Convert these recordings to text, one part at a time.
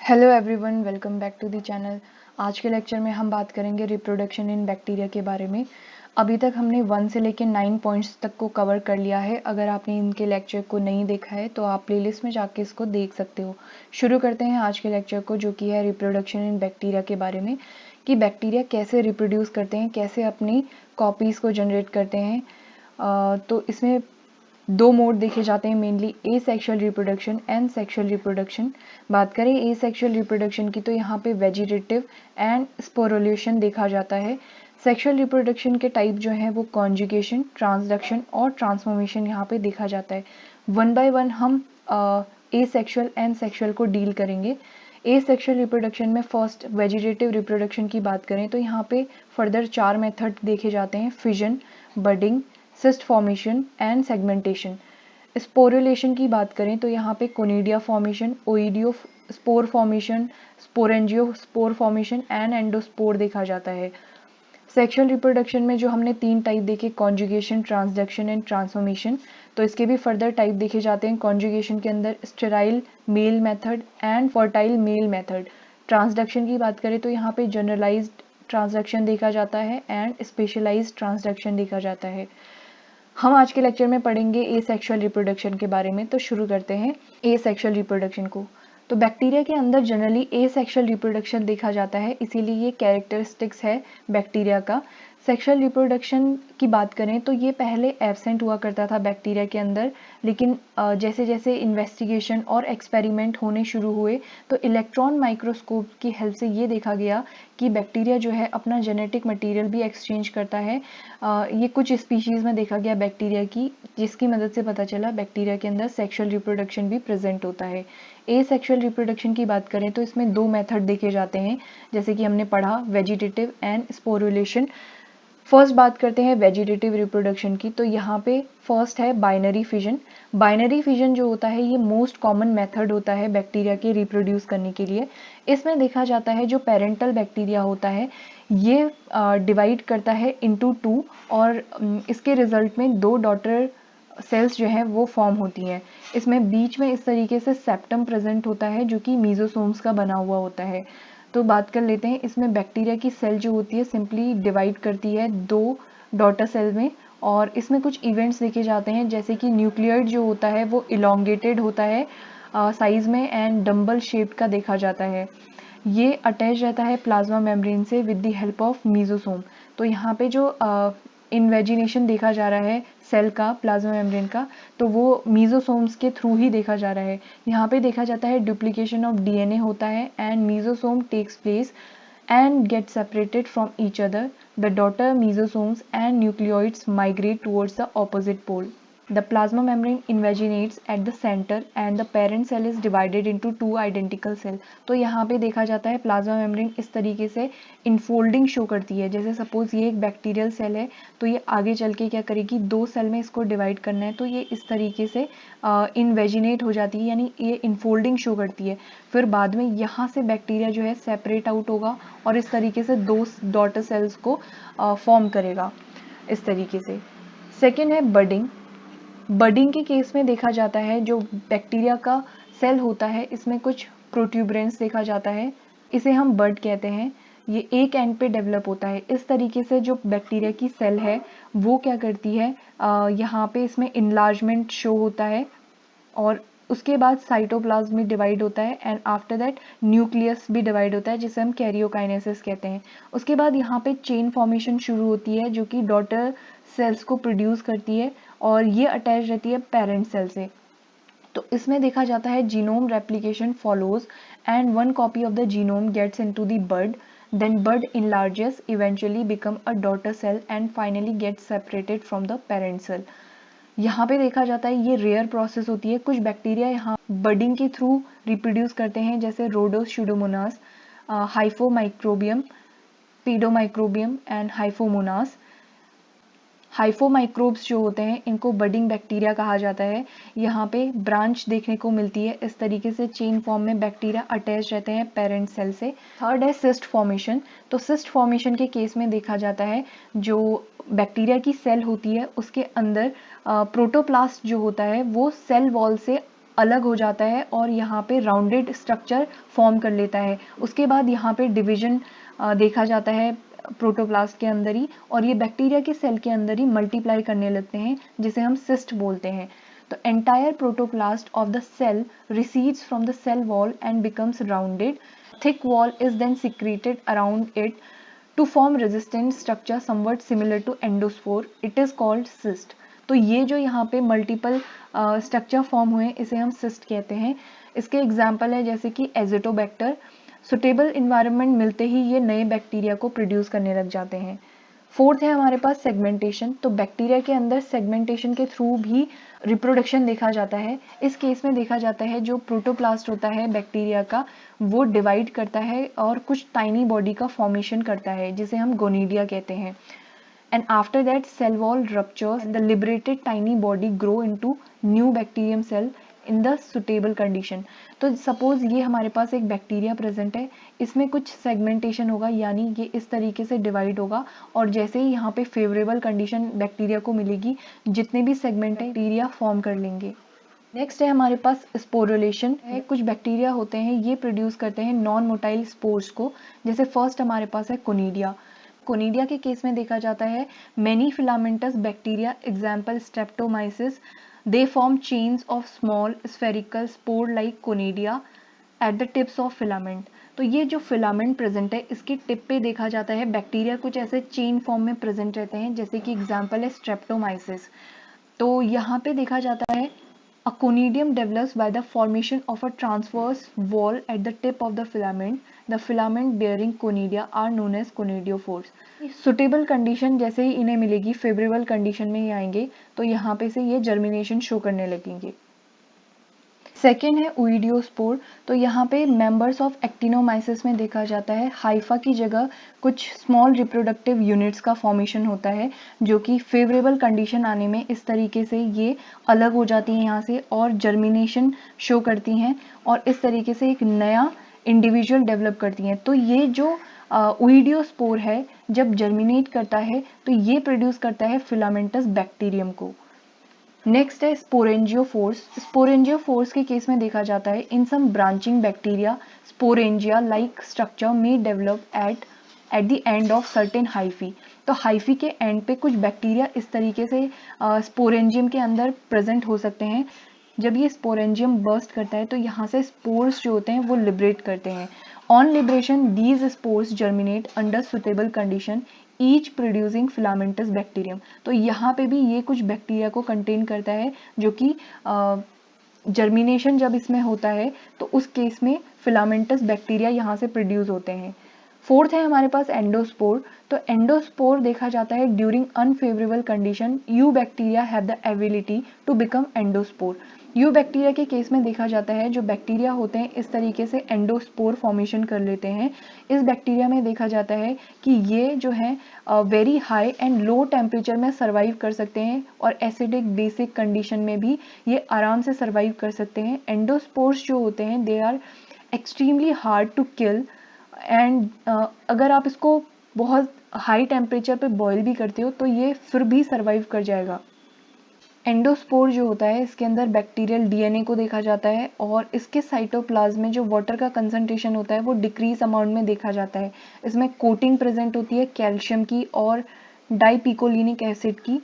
Hello everyone, welcome back to the channel. आज के lecture में हम बात करेंगे रिप्रोडक्शन इन बैक्टीरिया के बारे में। अभी तक हमने 1 से लेकर 9 पॉइंट्स तक को कवर कर लिया है। अगर आपने इनके लेक्चर को नहीं देखा है तो आप प्लेलिस्ट में जाके इसको देख सकते हो। शुरू करते हैं आज के लेक्चर को, जो कि है रिप्रोडक्शन इन बैक्टीरिया के बारे में, कि बैक्टीरिया कैसे रिप्रोड्यूस करते हैं, कैसे अपनी कॉपीज़ को जनरेट करते हैं। तो इसमें दो मोड देखे जाते हैं mainly, A sexual reproduction and sexual reproduction. बात करें ए सेक्शुअल रिप्रोडक्शन की तो यहाँ पे वेजिटेटिव एंड स्पोरुलेशन देखा जाता है। सेक्शुअल रिप्रोडक्शन के टाइप जो हैं वो कॉन्जुगेशन, ट्रांसडक्शन और ट्रांसफॉर्मेशन यहाँ पे देखा जाता है। वन बाय वन हम ए सेक्शुअल एंड सेक्शुअल को डील करेंगे। ए सेक्शुअल रिप्रोडक्शन में फर्स्ट वेजिटेटिव रिप्रोडक्शन की बात करें तो यहाँ पे फर्दर 4 मेथड देखे जाते हैं: fission, budding, cyst formation and segmentation. Sporulation की बात करें तो यहाँ पे conidia formation, oidiospore formation, sporangiospore formation and endospore देखा जाता है। सेक्सुअल रिप्रोडक्शन में जो हमने 3 टाइप देखे, कॉन्जुगेशन, ट्रांसडक्शन एंड ट्रांसफॉर्मेशन, तो इसके भी फर्दर टाइप देखे जाते हैं। कॉन्जुगेशन के अंदर sterile male method and fertile male method. Transduction की बात करें तो यहाँ पे जनरलाइज्ड ट्रांसडक्शन देखा जाता है एंड स्पेशलाइज्ड ट्रांसडक्शन देखा जाता है। हम आज के लेक्चर में पढ़ेंगे ए सेक्सुअल रिप्रोडक्शन के बारे में। तो शुरू करते हैं ए सेक्सुअल रिप्रोडक्शन को। तो बैक्टीरिया के अंदर जनरली ए सेक्सुअल रिप्रोडक्शन देखा जाता है, इसीलिए ये कैरेक्टरिस्टिक्स है बैक्टीरिया का। सेक्सुअल रिप्रोडक्शन की बात करें तो ये पहले एब्सेंट हुआ करता था बैक्टीरिया के अंदर, लेकिन जैसे जैसे इन्वेस्टिगेशन और एक्सपेरिमेंट होने शुरू हुए तो इलेक्ट्रॉन माइक्रोस्कोप की हेल्प से ये देखा गया कि बैक्टीरिया जो है अपना जेनेटिक मटेरियल भी एक्सचेंज करता है। ये कुछ स्पीशीज़ में देखा गया बैक्टीरिया की, जिसकी मदद से पता चला बैक्टीरिया के अंदर सेक्सुअल रिप्रोडक्शन भी प्रेजेंट होता है। ए सेक्सुअल रिप्रोडक्शन की बात करें तो इसमें 2 मेथड देखे जाते हैं, जैसे कि हमने पढ़ा, वेजिटेटिव एंड स्पोरुलेशन। फर्स्ट बात करते हैं वेजिटेटिव रिप्रोडक्शन की, तो यहाँ पे फर्स्ट है बाइनरी फिजन। बाइनरी फिजन जो होता है ये मोस्ट कॉमन मेथड होता है बैक्टीरिया के रिप्रोड्यूस करने के लिए। इसमें देखा जाता है जो पेरेंटल बैक्टीरिया होता है ये डिवाइड करता है इनटू 2 और इसके रिजल्ट में 2 डॉटर सेल्स जो हैं वो फॉर्म होती हैं। इसमें बीच में इस तरीके से सेप्टम प्रेजेंट होता है जो कि मीजोसोम्स का बना हुआ होता है। तो बात कर लेते हैं, इसमें बैक्टीरिया की सेल जो होती है सिंपली डिवाइड करती है 2 डॉटर सेल में, और इसमें कुछ इवेंट्स देखे जाते हैं, जैसे कि न्यूक्लियोइड जो होता है वो इलोंगेटेड होता है साइज में एंड डम्बल शेप्ड का देखा जाता है। ये अटैच रहता है प्लाज्मा मेम्ब्रेन से with the help of mesosome. तो यहाँ पे जो इन्वेजिनेशन देखा जा रहा है सेल का प्लाज्मा मेम्ब्रेन का, तो वो मीजोसोम्स के थ्रू ही देखा जा रहा है। यहाँ पे देखा जाता है डुप्लीकेशन ऑफ डीएनए होता है and mesosome takes place and get separated from each other. The daughter mesosomes and nucleoids migrate towards the opposite pole. The plasma membrane invaginates at the center and the parent cell is divided into 2 identical cells. तो यहाँ पे देखा जाता है plasma membrane इस तरीके से infolding show करती है। जैसे सपोज ये एक बैक्टीरियल सेल है तो ये आगे चल के क्या करेगी, 2 सेल में इसको डिवाइड करना है, तो ये इस तरीके से इन्वेजिनेट हो जाती है, यानी ये इनफोल्डिंग शो करती है। फिर बाद में यहाँ से बैक्टीरिया जो है सेपरेट आउट होगा और इस तरीके से 2 डॉटर सेल्स को फॉर्म करेगा इस तरीके से। सेकेंड है बडिंग। बडिंग के केस में देखा जाता है जो बैक्टीरिया का सेल होता है इसमें कुछ प्रोट्यूबरेंस देखा जाता है, इसे हम बड कहते हैं। ये एक एंड पे डेवलप होता है। इस तरीके से जो बैक्टीरिया की सेल है वो क्या करती है, यहाँ पे इसमें इनलार्जमेंट शो होता है और उसके बाद साइटोप्लाज्म भी डिवाइड होता है एंड आफ्टर दैट न्यूक्लियस भी डिवाइड होता है, जिसे हम कैरियोकाइनेसिस कहते हैं। उसके बाद यहाँ पे चेन फॉर्मेशन शुरू होती है जो कि डॉटर सेल्स को प्रोड्यूस करती है और ये अटैच रहती है पेरेंट सेल से। तो इसमें देखा जाता है genome replication follows and 1 copy of the genome gets into the bud, then bud enlarges, eventually become a daughter cell and finally gets separated from the parent cell. यहाँ पे देखा जाता है ये रेयर प्रोसेस होती है। कुछ बैक्टीरिया यहाँ बडिंग के थ्रू रिप्रोड्यूस करते हैं, जैसे रोडोस्यूडोमोनास, हाइफोमाइक्रोबियम, पीडोमाइक्रोबियम एंड हाइफोमोनास। हाइफोमाइक्रोब्स जो होते हैं इनको बडिंग बैक्टीरिया कहा जाता है। यहाँ पे ब्रांच देखने को मिलती है, इस तरीके से चेन फॉर्म में बैक्टीरिया अटैच रहते हैं पेरेंट सेल से। थर्ड है सिस्ट फॉर्मेशन। तो सिस्ट फॉर्मेशन के केस में देखा जाता है जो बैक्टीरिया की सेल होती है उसके अंदर प्रोटोप्लास्ट जो होता है वो सेल वॉल से अलग हो जाता है और यहाँ पे राउंडेड स्ट्रक्चर फॉर्म कर लेता है। उसके बाद यहाँ पे डिवीजन देखा जाता है प्रोटोप्लास्ट के अंदर ही, और ये बैक्टीरिया के सेल के अंदर ही मल्टीप्लाई करने लगते हैं, जिसे हम सिस्ट बोलते हैं। तो entire protoplast of the cell recedes from the cell wall and becomes rounded. Thick wall is then secreted around it to form resistant structure somewhat similar to endospore. It is called cyst. तो ये जो यहाँ पे multiple structure form हुए इसे हम cyst कहते हैं। इसके एग्जाम्पल है जैसे कि एजिटोबैक्टर। सुटेबल इन्वायरमेंट मिलते ही ये नए बैक्टीरिया को प्रोड्यूस करने लग जाते हैं। फोर्थ है हमारे पास सेगमेंटेशन। तो बैक्टीरिया के अंदर सेगमेंटेशन के थ्रू भी रिप्रोडक्शन देखा जाता है। इस केस में देखा जाता है जो प्रोटोप्लास्ट होता है बैक्टीरिया का, वो डिवाइड करता है और कुछ टाइनी बॉडी का फॉर्मेशन करता है, जिसे हम गोनीडिया कहते हैं। And after that cell wall ruptures and the liberated tiny body grow into new bacterium cell in the suitable condition. तो सपोज ये हमारे पास एक बैक्टीरिया प्रेजेंट है, इसमें कुछ सेगमेंटेशन होगा, यानी ये इस तरीके से डिवाइड होगा, और जैसे ही यहाँ पे फेवरेबल कंडीशन बैक्टीरिया को मिलेगी, जितने भी सेगमेंट बैक्टीरिया फॉर्म कर लेंगे। नेक्स्ट है हमारे पास स्पोरुलेशन है। कुछ बैक्टीरिया होते हैं ये प्रोड्यूस करते हैं नॉन मोटाइल स्पोर्स को। जैसे फर्स्ट हमारे पास है कोनिडिया। कोनिडिया के केस में देखा जाता है many filamentous bacteria, example Streptomyces, they form chains of small spherical spore like conidia at the tips of filament. तो ये जो फिलामेंट प्रेजेंट है इसके टिप पे देखा जाता है बैक्टीरिया कुछ ऐसे चेन फॉर्म में प्रेजेंट रहते हैं, जैसे कि एग्जाम्पल है स्ट्रेप्टोमाइसिस। तो यहाँ पे देखा जाता है a conidium develops by the formation of a transverse wall at the tip of the filament. The filament bearing conidia are known as conidiophores. Suitable condition जैसे ही इन्हें मिलेगी, फेवरेबल कंडीशन में ही आएंगे, तो यहाँ पे से ये जर्मिनेशन शो करने लगेंगे। सेकेंड है ओइडियोस्पोर। तो यहाँ पे मेंबर्स ऑफ एक्टिनोमाइसिस में देखा जाता है हाइफा की जगह कुछ स्मॉल रिप्रोडक्टिव यूनिट्स का फॉर्मेशन होता है, जो कि फेवरेबल कंडीशन आने में इस तरीके से ये अलग हो जाती हैं यहाँ से और जर्मिनेशन शो करती हैं, और इस तरीके से एक नया इंडिविजुअल डेवलप करती हैं। तो ये जो ओइडियोस्पोर है जब जर्मिनेट करता है तो ये प्रोड्यूस करता है फिलामेंटस बैक्टीरियम को। नेक्स्ट है स्पोरेंजियोफोर्स। स्पोरेंजियोफोर्स के केस में देखा जाता है in some branching bacteria sporangia like structure में develop at the end of certain hyphae. तो हाइफी के एंड पे कुछ बैक्टीरिया इस तरीके से स्पोरेंजियम के अंदर प्रेजेंट हो सकते हैं। जब ये स्पोरेंजियम बर्स्ट करता है तो यहाँ से स्पोर्स जो होते हैं वो लिबरेट करते हैं। On liberation these spores germinate under suitable condition, each producing filamentous bacterium. तो यहाँ पे भी ये कुछ बैक्टीरिया को कंटेन करता है, जो कि जर्मिनेशन जब इसमें होता है तो उस केस में फिलामेंटस बैक्टीरिया यहाँ से प्रोड्यूस होते हैं। फोर्थ है हमारे पास एंडोस्पोर। तो एंडोस्पोर देखा जाता है during unfavourable condition eubacteria have the ability to become endospore. Eubacteria के केस में देखा जाता है जो बैक्टीरिया होते हैं इस तरीके से एंडोस्पोर फॉर्मेशन कर लेते हैं। इस बैक्टीरिया में देखा जाता है कि ये जो है very high and low temperature में सर्वाइव कर सकते हैं, और एसिडिक बेसिक कंडीशन में भी ये आराम से सर्वाइव कर सकते हैं। एंडोस्पोर्स जो होते हैं they are extremely hard to kill, and अगर आप इसको बहुत हाई टेम्परेचर पे बॉईल भी करते हो तो ये फिर भी सर्वाइव कर जाएगा। एंडोस्पोर जो होता है इसके अंदर बैक्टीरियल डीएनए को देखा जाता है, और इसके साइटोप्लाज्म में जो वाटर का कंसंट्रेशन होता है वो डिक्रीज अमाउंट में देखा जाता है। इसमें कोटिंग प्रेजेंट होती है कैल्शियम की और डाइपिकोलिनिक एसिड की,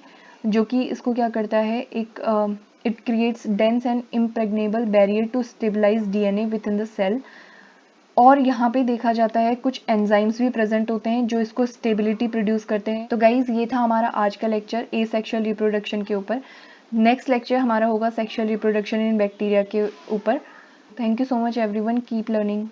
जो कि इसको क्या करता है, एक it creates dense and impregnable barrier to stabilise DNA within the cell. और यहाँ पे देखा जाता है कुछ एंजाइम्स भी प्रेजेंट होते हैं जो इसको स्टेबिलिटी प्रोड्यूस करते हैं। तो गाइज ये था हमारा आज का लेक्चर एसेक्सुअल रिप्रोडक्शन के ऊपर। नेक्स्ट लेक्चर हमारा होगा सेक्सुअल रिप्रोडक्शन इन बैक्टीरिया के ऊपर। Thank you so much everyone, keep learning.